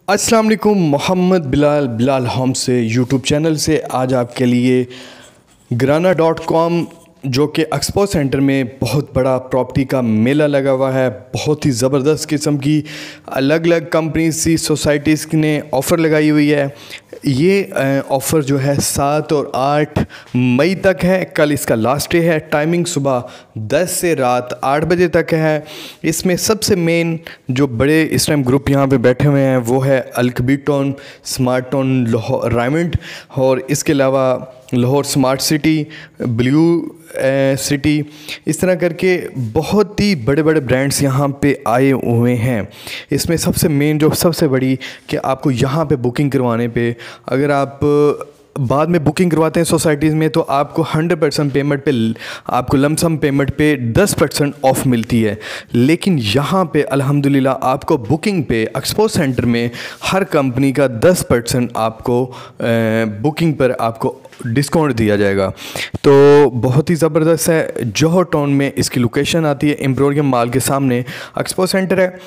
अस्सलाम वालेकुम। मोहम्मद बिलाल होम से यूट्यूब चैनल से आज आपके लिए ग्राना.com जो कि एक्सपो सेंटर में बहुत बड़ा प्रॉपर्टी का मेला लगा हुआ है। बहुत ही ज़बरदस्त किस्म की अलग अलग कंपनीज की सोसाइटीज़ ने ऑफ़र लगाई हुई है। ये ऑफ़र जो है 7 और 8 मई तक है। कल इसका लास्ट डे है। टाइमिंग सुबह 10 से रात 8 बजे तक है। इसमें सबसे मेन जो बड़े इस टाइम ग्रुप यहाँ पे बैठे हुए हैं वो है अल्कबीटॉन, स्मार्ट टाउन रायमंड और इसके अलावा Lahore smart city, blue city, इस तरह करके बहुत ही बड़े बड़े ब्रांड्स यहाँ पे आए हुए हैं। इसमें सबसे मेन जो सबसे बड़ी कि आपको यहाँ पे बुकिंग करवाने पे, अगर आप बाद में बुकिंग करवाते हैं सोसाइटीज़ में तो आपको 100% पेमेंट पे, आपको लमसम पेमेंट पे 10% ऑफ मिलती है। लेकिन यहाँ पे अल्हम्दुलिल्लाह आपको बुकिंग पे एक्सपो सेंटर में हर कंपनी का 10% आपको बुकिंग पर आपको डिस्काउंट दिया जाएगा। तो बहुत ही ज़बरदस्त है। जौहर टाउन में इसकी लोकेशन आती है, एम्पोरियम मॉल के सामने एक्सपो सेंटर है।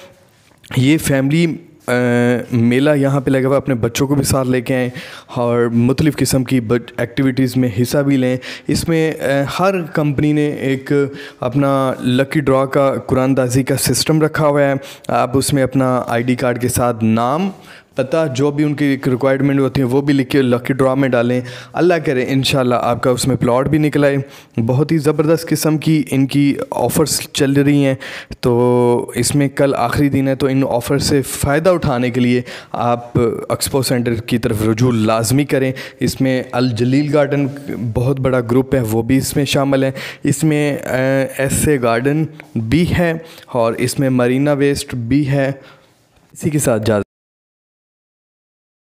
ये फैमिली मेला यहाँ पे लगा हुआ। अपने बच्चों को भी साथ लेके आएँ और मुख्तलिफ़ किस्म की एक्टिविटीज़ में हिस्सा भी लें। इसमें हर कंपनी ने एक अपना लकी ड्रॉ का कुरानदाजी का सिस्टम रखा हुआ है। आप उसमें अपना आईडी कार्ड के साथ नाम, पता, जो भी उनकी रिक्वायरमेंट होती है वो भी लिख के लकी ड्रॉ में डालें। अल्लाह करे इंशाल्लाह आपका उसमें प्लॉट भी निकल आए। बहुत ही ज़बरदस्त किस्म की इनकी ऑफ़र्स चल रही हैं। तो इसमें कल आखिरी दिन है, तो इन ऑफ़र से फ़ायदा उठाने के लिए आप एक्सपो सेंटर की तरफ रुजू लाजमी करें। इसमें अल जलील गार्डन बहुत बड़ा ग्रुप है, वो भी इसमें शामिल है। इसमें ऐसे गार्डन भी है और इसमें मरीना वेस्ट भी है। इसी के साथ